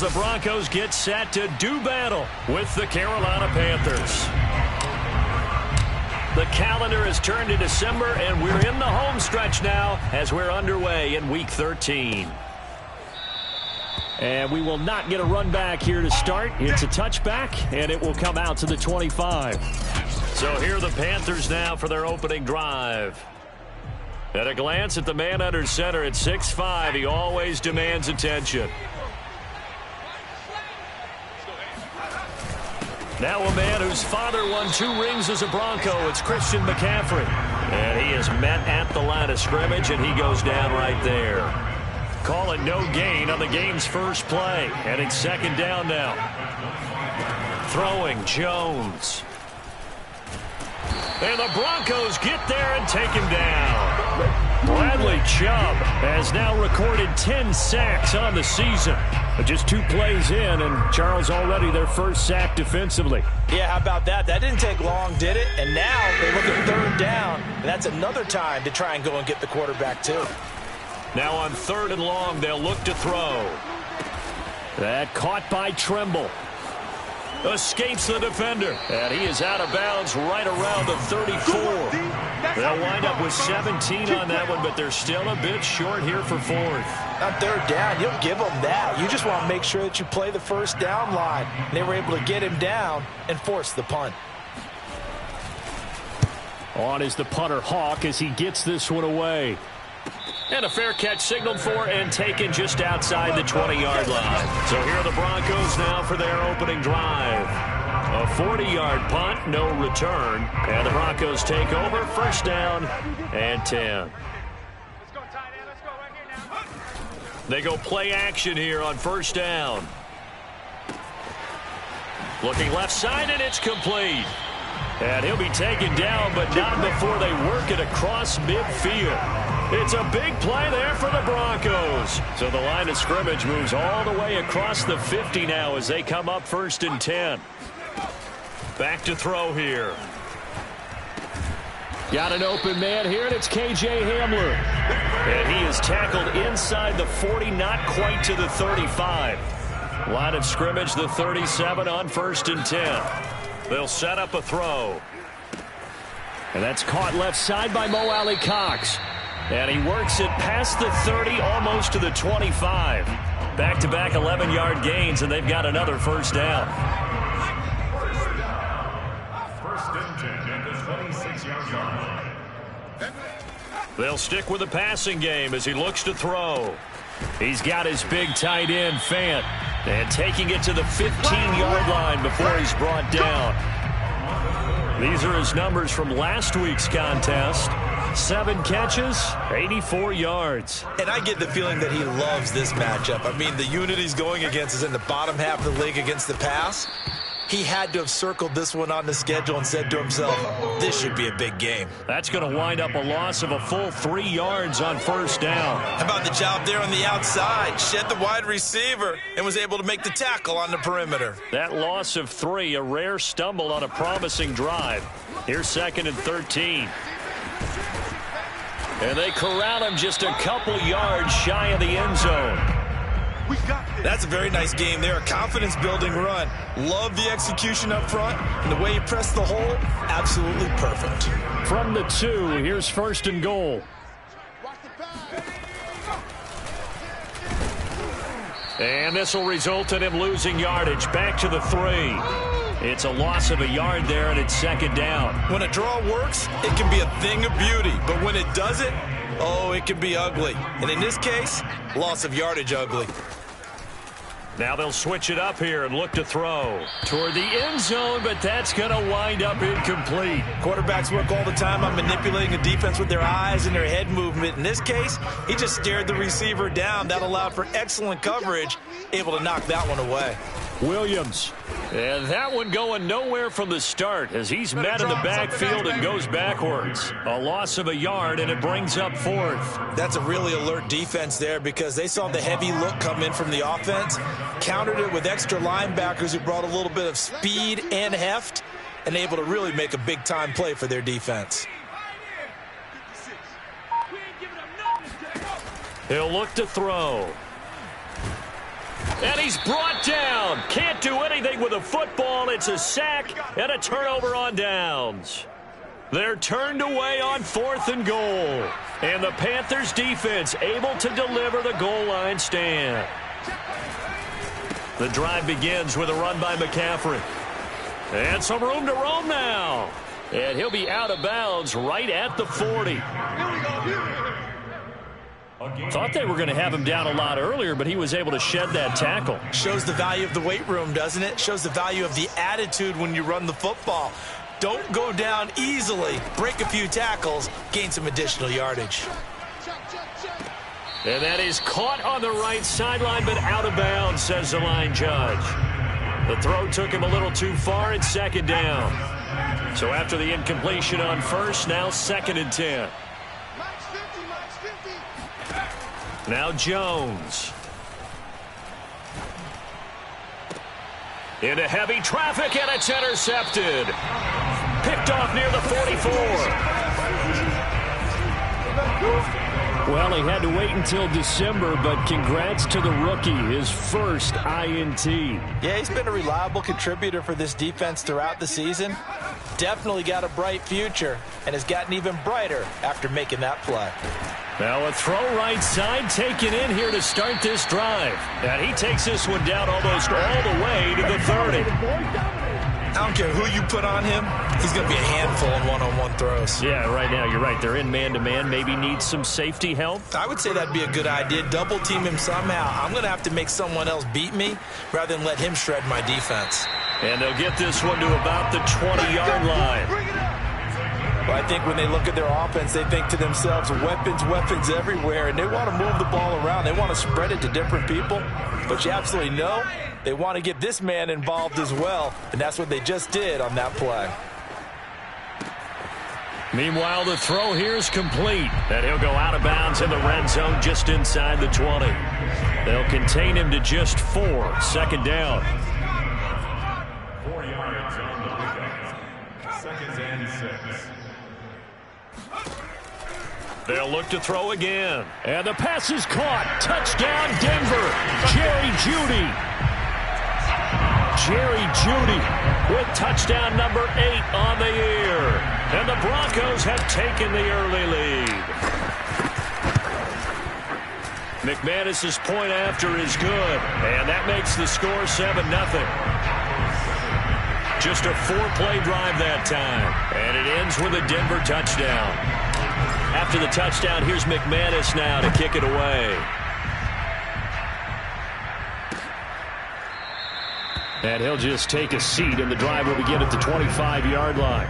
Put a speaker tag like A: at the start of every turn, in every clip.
A: the Broncos get set to do battle with the Carolina Panthers. The calendar has turned to December, and we're in the home stretch now as we're underway in Week 13. And we will not get a run back here to start. It's a touchback, and it will come out to the 25. So here are the Panthers now for their opening drive. At a glance at the man under center at 6'5", he always demands attention. Now a man whose father won 2 rings as a Bronco. It's Christian McCaffrey. And he is met at the line of scrimmage, and he goes down right there. Call it no gain on the game's first play. And it's second down now. Throwing Jones. And the Broncos get there and take him down. Bradley Chubb has now recorded 10 sacks on the season. But just 2 plays in, and Charles already their first sack defensively.
B: Yeah, how about that? That didn't take long, did it? And now they look at third down, and that's another time to try and go and get the quarterback too.
A: Now on 3rd and long, they'll look to throw. That caught by Tremble. Escapes the defender. And he is out of bounds right around the 34. They'll wind up with 17 on that one, but they're still a bit short here for 4th.
B: On 3rd down, you'll give them that. You just want to make sure that you play the first down line. And they were able to get him down and force the punt.
A: On is the punter Hawk as he gets this one away. And a fair catch signaled for and taken just outside the 20-yard line. So here are the Broncos now for their opening drive. A 40-yard punt, no return. And the Broncos take over, first down and 10. They go play action here on first down. Looking left side, and it's complete. And he'll be taken down, but not before they work it across midfield. It's a big play there for the Broncos. So the line of scrimmage moves all the way across the 50 now as they come up 1st and 10. Back to throw here. Got an open man here, and it's K.J. Hamler. And he is tackled inside the 40, not quite to the 35. Line of scrimmage, the 37 on 1st and 10. They'll set up a throw. And that's caught left side by Mo Alley Cox. And he works it past the 30, almost to the 25. Back-to-back 11-yard gains, and they've got another first down. First and 10 at the 26-yard line. They'll stick with the passing game as he looks to throw. He's got his big tight end, Fant, and taking it to the 15-yard line before he's brought down. These are his numbers from last week's contest. 7 catches, 84 yards.
B: And I get the feeling that he loves this matchup. I mean, the unit he's going against is in the bottom half of the league against the pass. He had to have circled this one on the schedule and said to himself, this should be a big game.
A: That's going to wind up a loss of a full 3 yards on first down.
B: How about the job there on the outside? Shed the wide receiver and was able to make the tackle on the perimeter.
A: That loss of 3, a rare stumble on a promising drive. Here's 2nd and 13. And they corral him just a couple yards shy of the end zone.
B: That's a very nice game there. A confidence-building run. Love the execution up front. And the way he pressed the hole, absolutely perfect.
A: From the 2, here's 1st and goal. And this will result in him losing yardage. Back to the 3. It's a loss of a yard there, and it's 2nd down.
B: When a draw works, it can be a thing of beauty. But when it doesn't, oh, it can be ugly. And in this case, loss of yardage ugly.
A: Now they'll switch it up here and look to throw toward the end zone, but that's going to wind up incomplete.
B: Quarterbacks work all the time on manipulating a defense with their eyes and their head movement. In this case, he just stared the receiver down. That allowed for excellent coverage, able to knock that one away.
A: Williams. And that one going nowhere from the start as he's met in the backfield and goes backwards. A loss of a yard, and it brings up 4th.
B: That's a really alert defense there because they saw the heavy look come in from the offense, countered it with extra linebackers who brought a little bit of speed and heft, and able to really make a big-time play for their defense.
A: He'll look to throw. And he's brought down. Can't do anything with a football. It's a sack and a turnover on downs. They're turned away on 4th and goal. And the Panthers defense able to deliver the goal line stand. The drive begins with a run by McCaffrey. And some room to roam now. And he'll be out of bounds right at the 40. Thought they were going to have him down a lot earlier, but he was able to shed that tackle.
B: Shows the value of the weight room, doesn't it? Shows the value of the attitude when you run the football. Don't go down easily. Break a few tackles, gain some additional yardage.
A: And that is caught on the right sideline, but out of bounds, says the line judge. The throw took him a little too far. It's 2nd down. So after the incompletion on 1st, now 2nd and 10. Now Jones. Into heavy traffic, and it's intercepted. Picked off near the 44. Well, he had to wait until December, but congrats to the rookie, his first INT.
B: Yeah, he's been a reliable contributor for this defense throughout the season. Definitely got a bright future, and has gotten even brighter after making that play.
A: Now a throw right side taken in here to start this drive. And he takes this one down almost all the way to the 30.
B: I don't care who you put on him. He's going to be a handful in one-on-one throws.
A: Yeah, right now, you're right. They're in man-to-man. Maybe needs some safety help.
B: I would say that'd be a good idea. Double team him somehow. I'm going to have to make someone else beat me rather than let him shred my defense.
A: And they'll get this one to about the 20-yard line.
B: Well, I think when they look at their offense, they think to themselves, weapons everywhere, and they want to move the ball around. They want to spread it to different people. But you absolutely know they want to get this man involved as well, and that's what they just did on that play.
A: Meanwhile, the throw here is complete, and he'll go out of bounds in the red zone just inside the 20. They'll contain him to just 4, 2nd down.
C: 4 yards on the pickup. 2nd and 6.
A: They'll look to throw again. And the pass is caught. Touchdown, Denver. Jerry Jeudy. Jerry Jeudy with touchdown number 8 on the year. And the Broncos have taken the early lead. McManus's point after is good. And that makes the score 7-0. Just a 4-play drive that time. And it ends with a Denver touchdown. After the touchdown, here's McManus now to kick it away. And he'll just take a seat, and the drive will begin at the 25-yard line.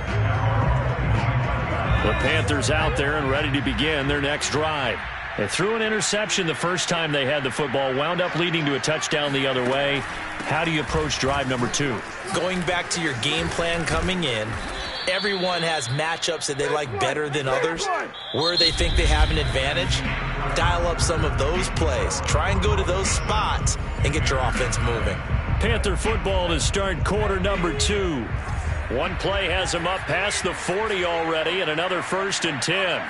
A: The Panthers out there and ready to begin their next drive. They threw an interception the first time they had the football, wound up leading to a touchdown the other way. How do you approach drive number 2?
B: Going back to your game plan coming in, everyone has matchups that they like better than others, where they think they have an advantage. Dial up some of those plays. Try and go to those spots and get your offense moving.
A: Panther football to start quarter number 2. One play has them up past the 40 already, and another 1st and 10.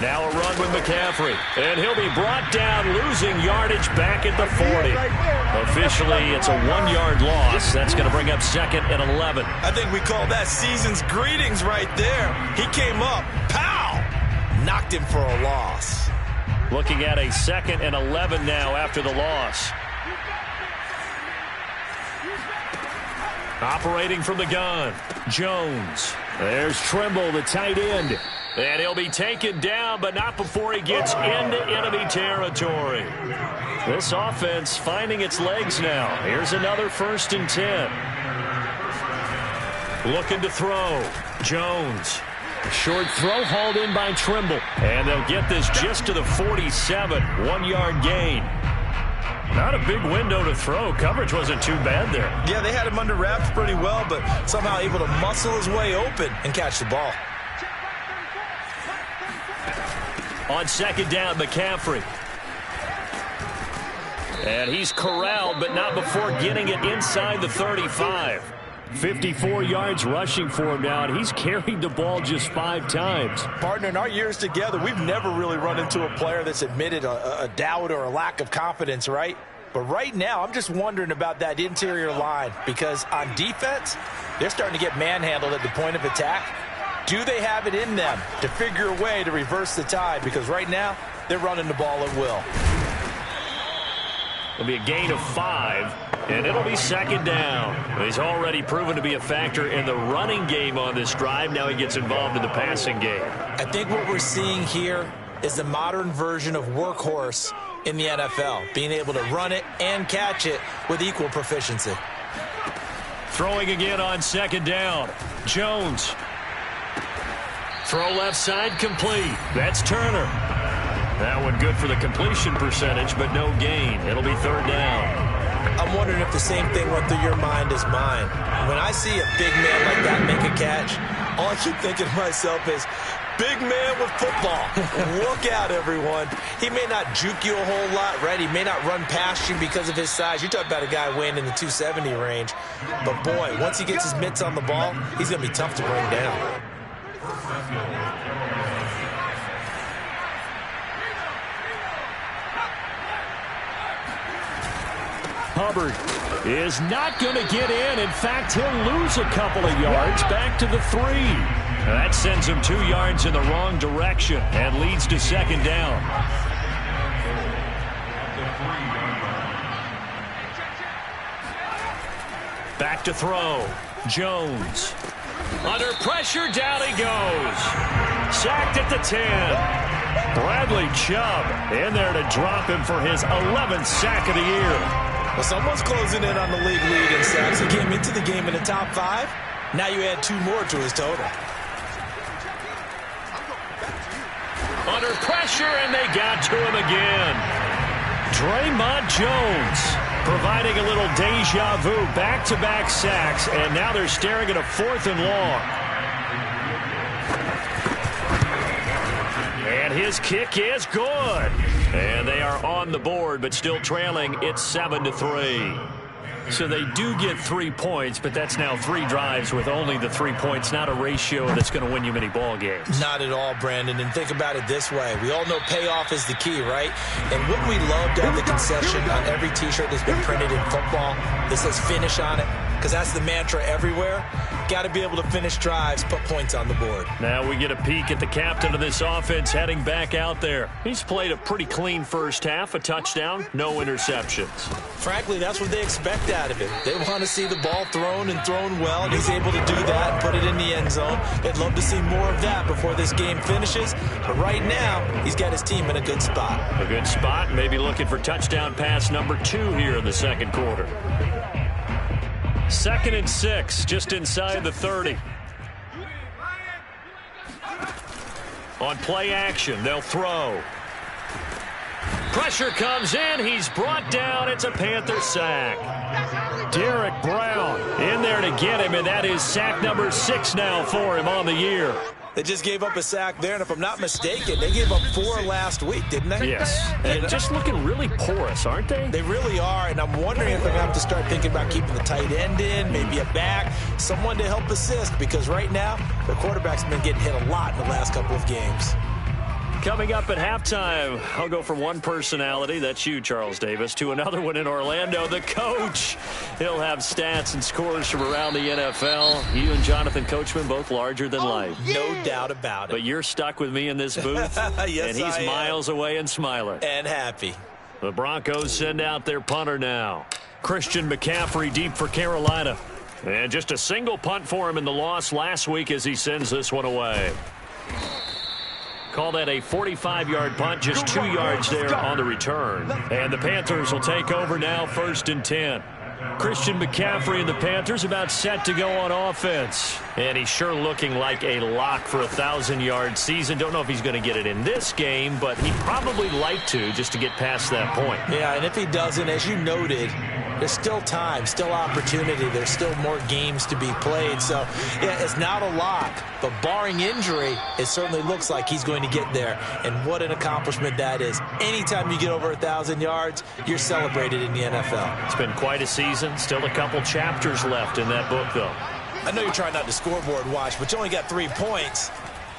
A: Now a run with McCaffrey, and he'll be brought down, losing yardage back at the 40. Officially, it's a 1-yard loss. That's going to bring up 2nd and 11.
B: I think we call that season's greetings right there. He came up, pow, knocked him for a loss.
A: Looking at a 2nd and 11 now after the loss. Operating from the gun, Jones. There's Trimble, the tight end. And he'll be taken down, but not before he gets into enemy territory. This offense finding its legs now. Here's another 1st and 10. Looking to throw. Jones. Short throw hauled in by Trimble. And they'll get this just to the 47. 1-yard gain. Not a big window to throw. Coverage wasn't too bad there.
B: Yeah, they had him under wraps pretty well, but somehow able to muscle his way open and catch the ball.
A: On 2nd down, McCaffrey. And he's corralled, but not before getting it inside the 35. 54 yards rushing for him now, and he's carried the ball just 5 times.
B: Partner, in our years together, we've never really run into a player that's admitted a doubt or a lack of confidence, right? But right now, I'm just wondering about that interior line, because on defense, they're starting to get manhandled at the point of attack. Do they have it in them to figure a way to reverse the tide? Because right now, they're running the ball at will.
A: It'll be a gain of 5, and it'll be second down. He's already proven to be a factor in the running game on this drive. Now he gets involved in the passing game.
B: I think what we're seeing here is the modern version of workhorse in the NFL, being able to run it and catch it with equal proficiency.
A: Throwing again on second down. Jones. Throw left side complete. That's Turner. That one good for the completion percentage, but no gain. It'll be third down.
B: I'm wondering if the same thing went through your mind as mine. When I see a big man like that make a catch, all I keep thinking to myself is, big man with football. Look out, everyone. He may not juke you a whole lot, right? He may not run past you because of his size. You're talking about a guy weighing in the 270 range. But, boy, once he gets his mitts on the ball, he's going to be tough to bring down.
A: Hubbard is not going to get in. In fact, he'll lose a couple of yards back to the 3. That sends him 2 yards in the wrong direction and leads to second down. Back to throw. Jones. Under pressure, down he goes. Sacked at the 10. Bradley Chubb in there to drop him for his 11th sack of the year.
B: Well, someone's closing in on the league lead in sacks. He came into the game in the top 5. Now you add 2 more to his total.
A: Under pressure, and they got to him again. Draymond Jones providing a little deja vu. Back-to-back sacks, and now they're staring at a 4th and long. And his kick is good. And they are on the board, but still trailing. It's 7-3. So they do get 3 points, but that's now 3 drives with only the 3 points. Not a ratio that's going to win you many ball games.
B: Not at all, Brandon. And think about it this way. We all know payoff is the key, right? And wouldn't we love to have the concession on every T-shirt that's been printed in football that says finish on it? Because that's the mantra everywhere. Got to be able to finish drives, put points on the board.
A: Now we get a peek at the captain of this offense heading back out there. He's played a pretty clean first half, a touchdown, no interceptions.
B: Frankly, that's what they expect out of him. They want to see the ball thrown and thrown well, and he's able to do that and put it in the end zone. They'd love to see more of that before this game finishes. But right now, he's got his team in a good spot.
A: A good spot, maybe looking for touchdown pass number 2 here in the second quarter. 2nd and 6, just inside the 30. On play action, they'll throw. Pressure comes in. He's brought down. It's a Panther sack. Derek Brown in there to get him, and that is sack number 6 now for him on the year.
B: They just gave up a sack there, and if I'm not mistaken, they gave up 4 last week, didn't they?
A: Yes. And just looking really porous, aren't they?
B: They really are, and I'm wondering if they're going to have to start thinking about keeping the tight end in, maybe a back, someone to help assist, because right now, their quarterback's been getting hit a lot in the last couple of games.
A: Coming up at halftime, I'll go from one personality, that's you, Charles Davis, to another one in Orlando, the coach. He'll have stats and scores from around the NFL. You and Jonathan Coachman, both larger than life.
B: No doubt about it.
A: But you're stuck with me in this booth,
B: yes,
A: and he's miles away and smiling.
B: And happy.
A: The Broncos send out their punter now. Christian McCaffrey deep for Carolina. And just a single punt for him in the loss last week as he sends this one away. Call that a 45-yard punt, just 2 yards there on the return. And the Panthers will take over now, 1st and 10. Christian McCaffrey and the Panthers about set to go on offense. And he's sure looking like a lock for a 1,000-yard season. Don't know if he's going to get it in this game, but he'd probably like to just to get past that point.
B: Yeah, and if he doesn't, as you noted, There's still time, still opportunity. There's still more games to be played. So, yeah, it's not a lock, but barring injury, it certainly looks like he's going to get there. And what an accomplishment that is. Anytime you get over 1,000 yards, you're celebrated in the NFL.
A: It's been quite a season. Still a couple chapters left in that book, though.
B: I know you're trying not to scoreboard watch, but you only got 3 points.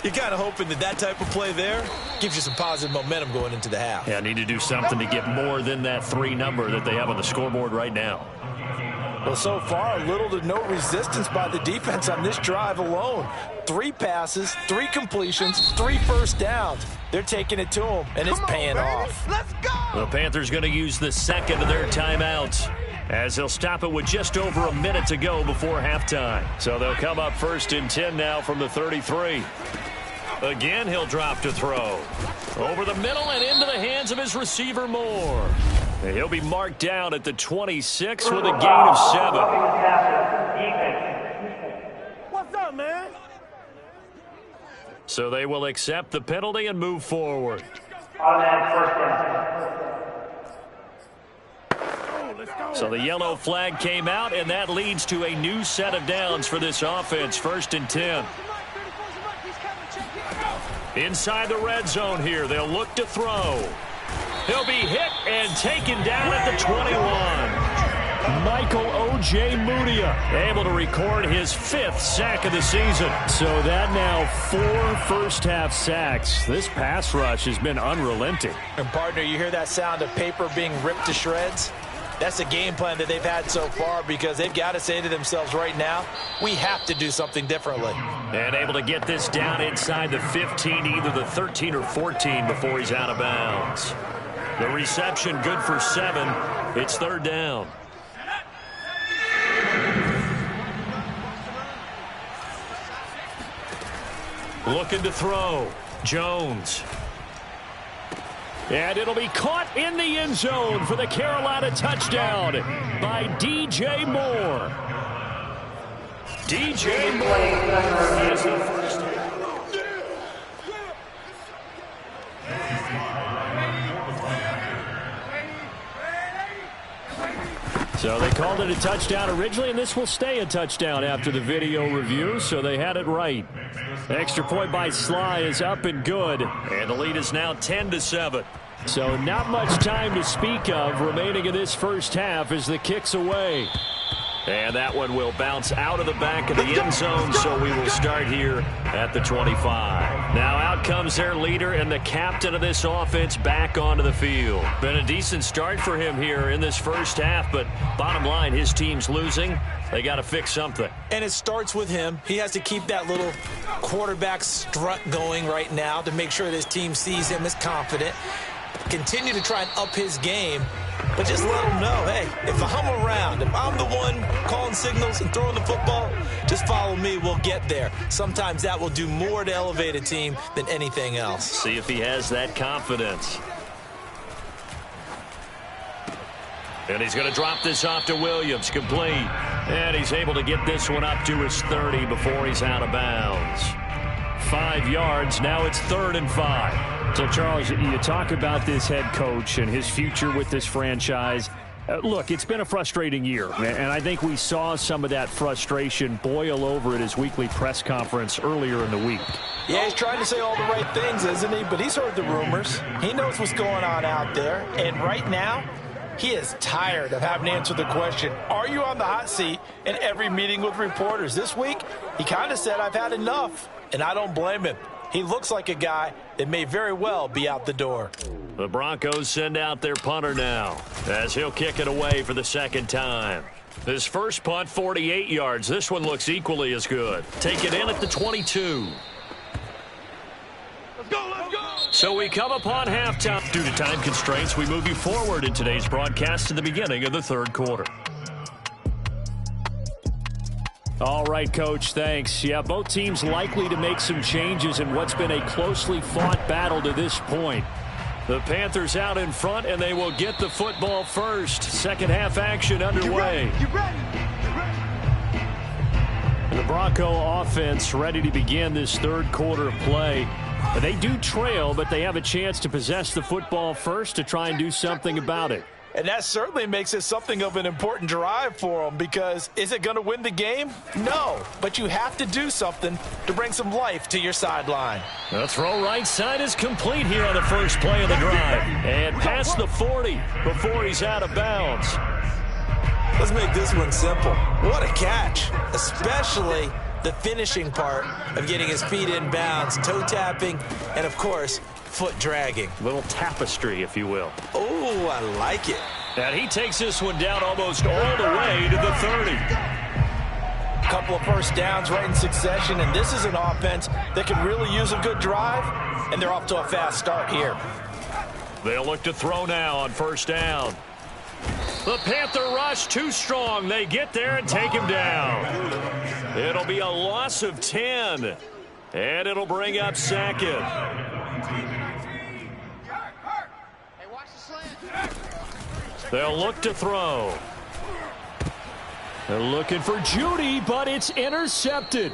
B: You're kind of hoping that type of play there gives you some positive momentum going into the half.
A: Yeah, need to do something to get more than that 3 number that they have on the scoreboard right now.
B: Well, so far, little to no resistance by the defense on this drive alone. 3 passes, 3 completions, 3 first downs. They're taking it to them, and it's paying off.
C: Let's go!
A: The Panthers going to use the second of their timeouts, as they'll stop it with just over a minute to go before halftime. So they'll come up 1st and 10 now from the 33. Again, he'll drop to throw. Over the middle and into the hands of his receiver, Moore. And he'll be marked down at the 26 with a gain of 7.
C: What's up, man?
A: So they will accept the penalty and move forward. So the yellow flag came out, and that leads to a new set of downs for this offense. 1st and 10. Inside the red zone here, they'll look to throw. He'll be hit and taken down at the 21. Michael O.J. Mudia able to record his 5th sack of the season. So that now 4 first-half sacks. This pass rush has been unrelenting.
B: And, partner, you hear that sound of paper being ripped to shreds? That's the game plan that they've had so far, because they've got to say to themselves right now, we have to do something differently.
A: And able to get this down inside the 15, either the 13 or 14 before he's out of bounds. The reception good for 7. It's 3rd down. Looking to throw. Jones. And it'll be caught in the end zone for the Carolina touchdown by DJ Moore. DJ Moore is the first. So they called it a touchdown originally, and this will stay a touchdown after the video review, so they had it right. Extra point by Sly is up and good, and the lead is now 10-7. So not much time to speak of remaining in this first half as the kick's away. And that one will bounce out of the back of the end zone, so we will start here at the 25. Now out comes their leader and the captain of this offense back onto the field. Been a decent start for him here in this first half, but bottom line, his team's losing. They got to fix something.
B: And it starts with him. He has to keep that little quarterback strut going right now to make sure that his team sees him as confident. Continue to try and up his game, but just let him know, hey, if I'm around, if I'm the one calling signals and throwing the football, just follow me, we'll get there. Sometimes that will do more to elevate a team than anything else.
A: See if he has that confidence. And he's going to drop this off to Williams, complete. And he's able to get this one up to his 30 before he's out of bounds. 5 yards, now it's 3rd and 5.
D: So, Charles, you talk about this head coach and his future with this franchise. Look, it's been a frustrating year, and I think we saw some of that frustration boil over at his weekly press conference earlier in the week.
B: Yeah, he's trying to say all the right things, isn't he? But he's heard the rumors. He knows what's going on out there. And right now, he is tired of having to answer the question, are you on the hot seat in every meeting with reporters? This week, he kind of said, I've had enough, and I don't blame him. He looks like a guy that may very well be out the door.
A: The Broncos send out their punter now, as he'll kick it away for the 2nd time. His first punt, 48 yards. This one looks equally as good. Take it in at the 22.
C: Let's go, let's go!
A: So we come upon halftime. Due to time constraints, we move you forward in today's broadcast to the beginning of the 3rd quarter.
D: All right, Coach, thanks. Yeah, both teams likely to make some changes in what's been a closely fought battle to this point.
A: The Panthers out in front, and they will get the football first. Second half action underway.
C: You ready?
D: The Bronco offense ready to begin this 3rd quarter of play. They do trail, but they have a chance to possess the football first to try and do something about it.
B: And that certainly makes it something of an important drive for them, because is it going to win the game? No, but you have to do something to bring some life to your sideline.
A: The throw right side is complete here on the first play of the drive. And past the 40 before he's out of bounds.
B: Let's make this one simple. What a catch, especially the finishing part of getting his feet in bounds, toe tapping, and of course, foot dragging.
D: Little tapestry, if you will.
B: Oh, I like it.
A: And he takes this one down almost all the way to the 30.
B: A couple of first downs right in succession, and this is an offense that can really use a good drive, and they're off to a fast start here.
A: They'll look to throw now on first down. The Panther rush too strong. They get there and take him down. It'll be a loss of 10, and it'll bring up second. They'll look to throw. They're looking for Judy, but it's intercepted.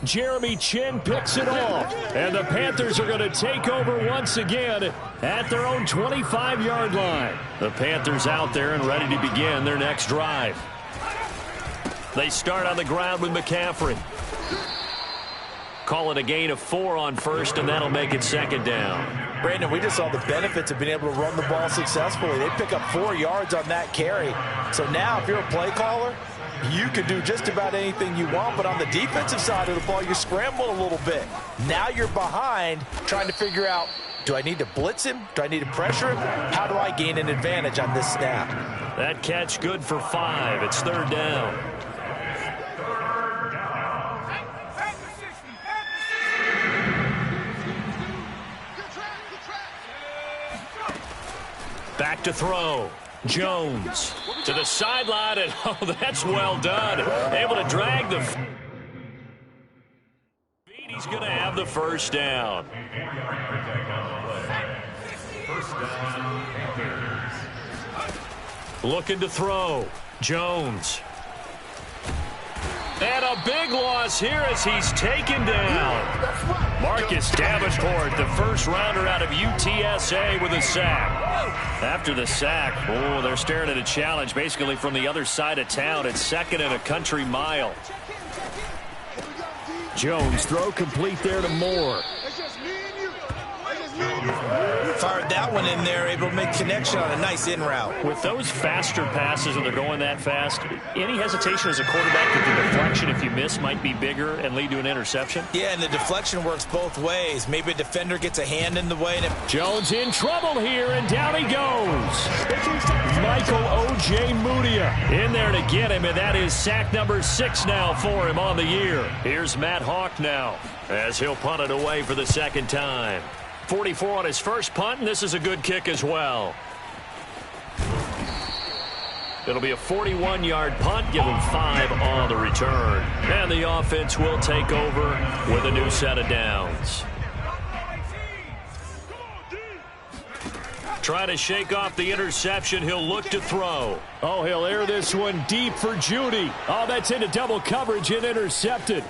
A: Jeremy Chin picks it off, and the Panthers are going to take over once again at their own 25-yard line. The Panthers out there and ready to begin their next drive. They start on the ground with McCaffrey. Call it a gain of 4 on first, and that'll make it second down.
B: Brandon, we just saw the benefits of being able to run the ball successfully. They pick up 4 yards on that carry. So now if you're a play caller, you can do just about anything you want, but on the defensive side of the ball, you scramble a little bit. Now you're behind trying to figure out, do I need to blitz him? Do I need to pressure him? How do I gain an advantage on this snap?
A: That catch good for 5. It's third down. Back to throw. Jones to the sideline, and oh, that's well done. Able to drag the feet. He's going to have the first down. Looking to throw. Jones. And a big loss here as he's taken down. Marcus Davenport, the first rounder out of UTSA, with a sack. After the sack, oh, they're staring at a challenge basically from the other side of town. It's second and a country mile.
D: Jones throw complete there to Moore.
B: Fired that one in there, able to make connection on a nice in route.
D: With those faster passes and they're going that fast, any hesitation as a quarterback that the deflection, if you miss, might be bigger and lead to an interception?
B: Yeah, and the deflection works both ways. Maybe a defender gets a hand in the way.
D: Jones in trouble here, and down he goes. Michael O.J. Mudia in there to get him, and that is sack number 6 now for him on the year. Here's Matt Hawk now as he'll punt it away for the second time. 44 on his first punt, and this is a good kick as well. It'll be a 41-yard punt, give him 5 on the return. And the offense will take over with a new set of downs. Trying to shake off the interception. He'll look to throw. Oh, he'll air this one deep for Judy. Oh, that's into double coverage and intercepted.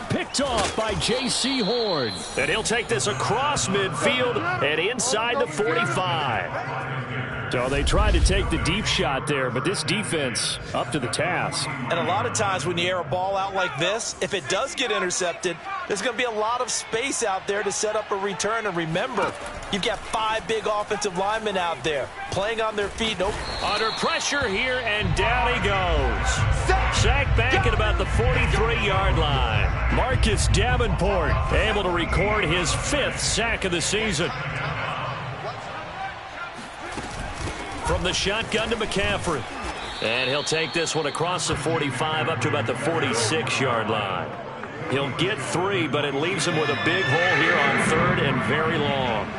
D: Picked off by J.C. Horn. And he'll take this across midfield and inside the 45. So they tried to take the deep shot there, but this defense up to the task.
B: And a lot of times when you air a ball out like this, if it does get intercepted, there's going to be a lot of space out there to set up a return. And remember, you've got 5 big offensive linemen out there playing on their feet. Nope.
A: Under pressure here, and down he goes. Sacked back at about the 43-yard line. Marcus Davenport able to record his 5th sack of the season. From the shotgun to McCaffrey. And he'll take this one across the 45 up to about the 46-yard line. He'll get 3, but it leaves him with a big hole here on 3rd and very long.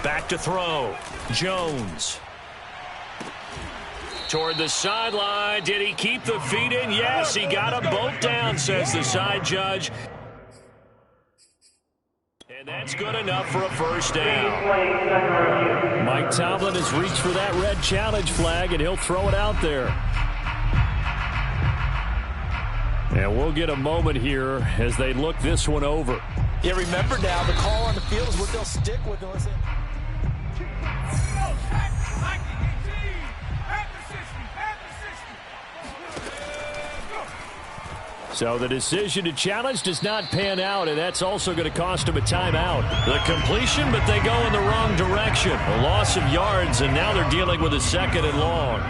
A: Back to throw. Jones. Toward the sideline. Did he keep the feet in? Yes, he got them both down, says the side judge. And that's good enough for a first down.
D: Mike Tomlin has reached for that red challenge flag, and he'll throw it out there. And we'll get a moment here as they look this one over.
B: Yeah, remember now, the call on the field is what they'll stick with unless they...
D: So the decision to challenge does not pan out, and that's also going to cost him a timeout. The completion, but they go in the wrong direction. A loss of yards, and now they're dealing with a 2nd and long.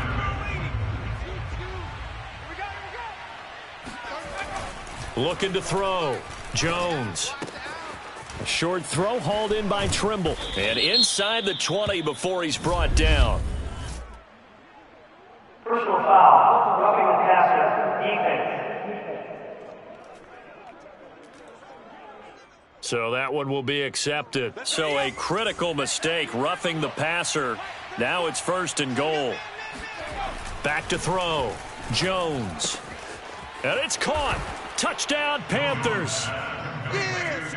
D: Looking to throw. Jones. A short throw hauled in by Trimble. And inside the 20 before he's brought down.
C: Personal foul. Roughing the passer. Defense.
D: So that one will be accepted. So a critical mistake, roughing the passer. Now it's 1st and goal. Back to throw. Jones. And it's caught. Touchdown, Panthers.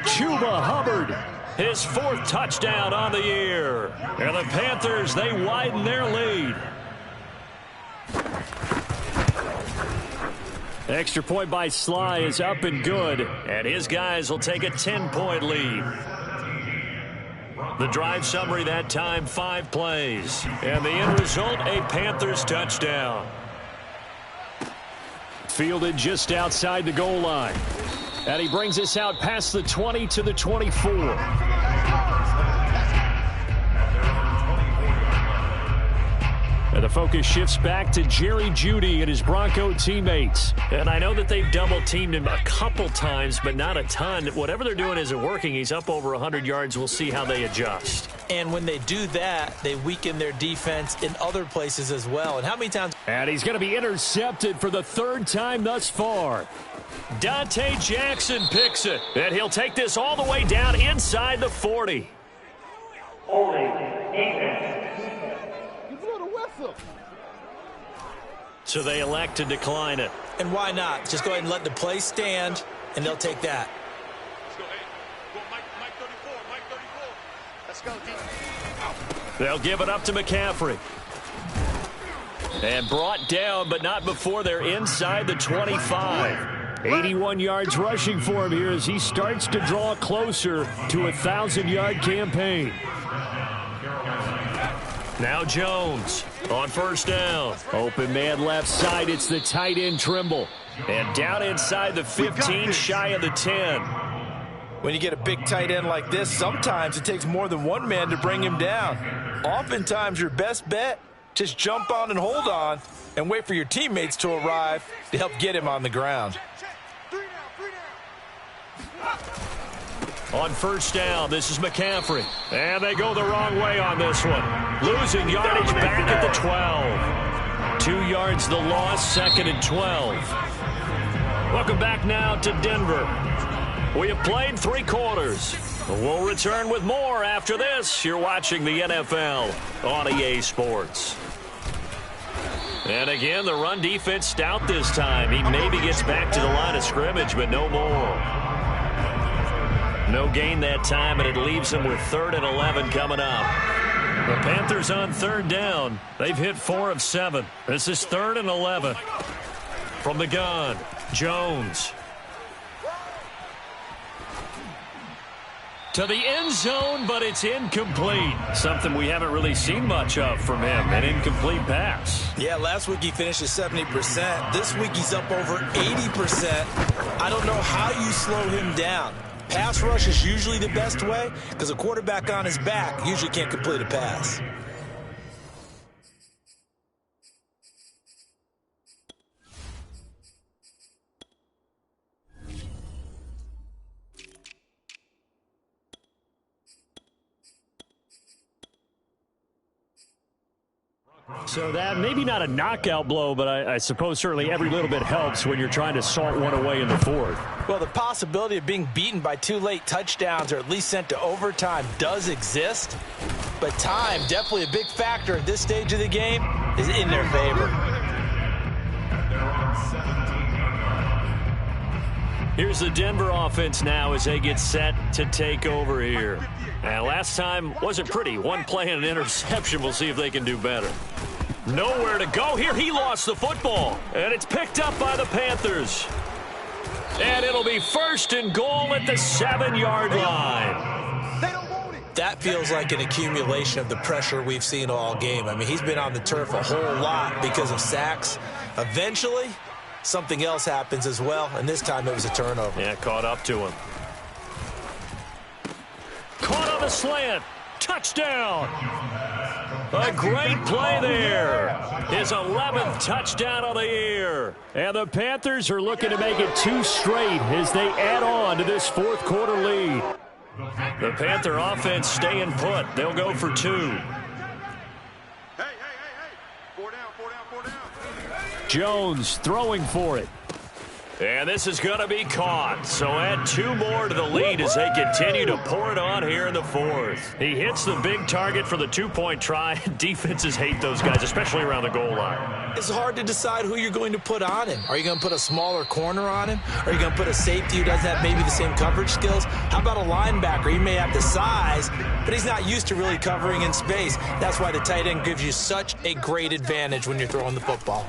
D: Chuba Hubbard. His 4th touchdown on the year. And the Panthers, they widen their lead. Extra point by Sly is up and good, and his guys will take a 10-point lead. The drive summary that time, 5 plays. And the end result, a Panthers touchdown. Fielded just outside the goal line. And he brings us out past the 20 to the 24. And the focus shifts back to Jerry Jeudy and his Bronco teammates. And I know that they've double-teamed him a couple times, but not a ton. Whatever they're doing isn't working. He's up over 100 yards. We'll see how they adjust.
B: And when they do that, they weaken their defense in other places as well. And how many times...
D: And he's going to be intercepted for the 3rd time thus far. Dante Jackson picks it. And he'll take this all the way down inside the 40.
C: Holding. Defense.
D: So they elect to decline it.
B: And why not? Just go ahead and let the play stand, and they'll take that.
C: Let's go, defense.
D: They'll give it up to McCaffrey. And brought down, but not before they're inside the 25. 81 yards rushing for him here as he starts to draw closer to a 1,000-yard campaign. Now Jones on 1st down. Open man left side. It's the tight end Trimble. And down inside the 15, shy of the 10.
B: When you get a big tight end like this, sometimes it takes more than one man to bring him down. Oftentimes your best bet, just jump on and hold on and wait for your teammates to arrive to help get him on the ground.
D: On 1st down, this is McCaffrey. And they go the wrong way on this one. Losing yardage back at the 12. 2 yards the loss, 2nd and 12. Welcome back now to Denver. We have played 3 quarters. We'll return with more after this. You're watching the NFL on EA Sports. And again, the run defense stout this time. He maybe gets back to the line of scrimmage, but no more. No gain that time, and it leaves him with 3rd and 11 coming up. The Panthers on 3rd down. They've hit 4 of 7. This is 3rd and 11. From the gun, Jones. To the end zone, but it's incomplete. Something we haven't really seen much of from him, an incomplete pass.
B: Yeah, last week he finished at 70%. This week he's up over 80%. I don't know how you slow him down. Pass rush is usually the best way because a quarterback on his back usually can't complete a pass.
D: So that maybe not a knockout blow, but I suppose certainly every little bit helps when you're trying to salt one away in the 4th.
B: Well, the possibility of being beaten by 2 late touchdowns or at least sent to overtime does exist, but time, definitely a big factor at this stage of the game, is in their favor.
D: Here's the Denver offense now as they get set to take over here. And last time wasn't pretty. 1 play and an interception. We'll see if they can do better. Nowhere to go here. He lost the football. And it's picked up by the Panthers.
A: And it'll be 1st and goal at the 7-yard line.
B: That feels like an accumulation of the pressure we've seen all game. I mean, he's been on the turf a whole lot because of sacks. Eventually, something else happens as well, and this time it was a turnover.
A: Yeah, caught up to him. Caught on the slant. Touchdown. A great play there. His 11th touchdown of the year. And the Panthers are looking to make it 2 straight as they add on to this 4th quarter lead. The Panther offense staying put. They'll go for 2. Jones throwing for it. And this is going to be caught. So add 2 more to the lead as they continue to pour it on here in the 4th. He hits the big target for the 2-point try. Defenses hate those guys, especially around the goal line.
B: It's hard to decide who you're going to put on him. Are you going to put a smaller corner on him? Are you going to put a safety who doesn't have maybe the same coverage skills? How about a linebacker? He may have the size, but he's not used to really covering in space. That's why the tight end gives you such a great advantage when you're throwing the football.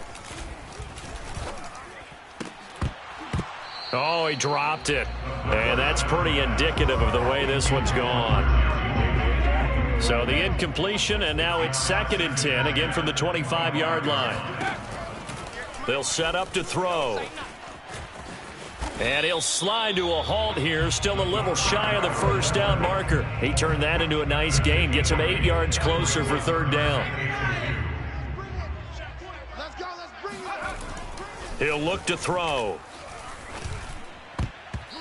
A: Oh, he dropped it. And that's pretty indicative of the way this one's gone. So the incompletion, and now it's 2nd and 10, again from the 25-yard line. They'll set up to throw. And he'll slide to a halt here, still a little shy of the 1st down marker. He turned that into a nice gain, gets him 8 yards closer for 3rd down. He'll look to throw.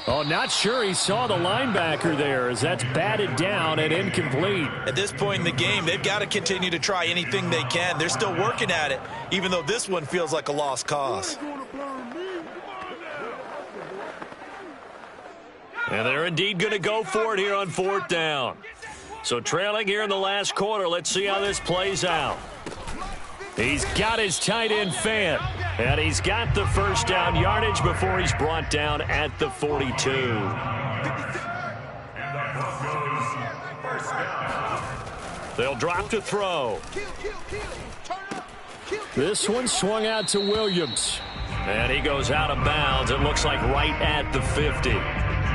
A: Oh, not sure he saw the linebacker there as that's batted down and incomplete.
B: At this point in the game, they've got to continue to try anything they can. They're still working at it, even though this one feels like a lost cause.
A: And they're indeed going to go for it here on 4th down. So trailing here in the last quarter, let's see how this plays out. He's got his tight end Fant, and he's got the 1st down yardage before he's brought down at the 42. They'll drop to throw.
D: This one swung out to Williams.
A: And he goes out of bounds. It looks like right at the 50.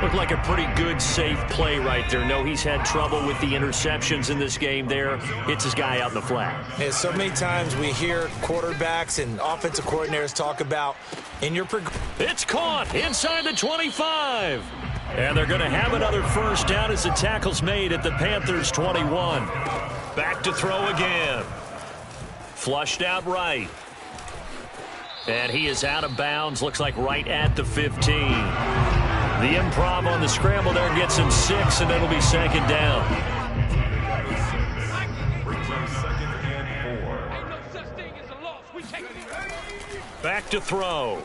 A: Looked like a pretty good, safe play right there. No, he's had trouble with the interceptions in this game there. Hits his guy out in the flat.
B: Yeah, so many times we hear quarterbacks and offensive coordinators talk about
A: it's caught inside the 25. And they're going to have another 1st down as the tackle's made at the Panthers' 21. Back to throw again. Flushed out right. And he is out of bounds. Looks like right at the 15. The improv on the scramble there gets him 6, and it'll be 2nd down. Back to throw.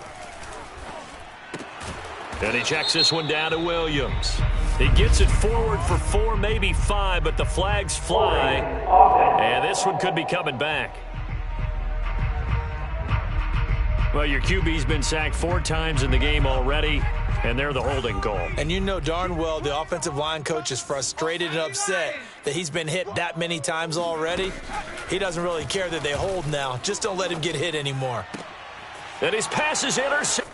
A: And he checks this one down to Williams. He gets it forward for 4, maybe 5, but the flags fly. And this one could be coming back. Well, your QB's been sacked 4 times in the game already, and they're the holding goal.
B: And you know darn well the offensive line coach is frustrated and upset that he's been hit that many times already. He doesn't really care that they hold now. Just don't let him get hit anymore.
A: And his pass is intercepted.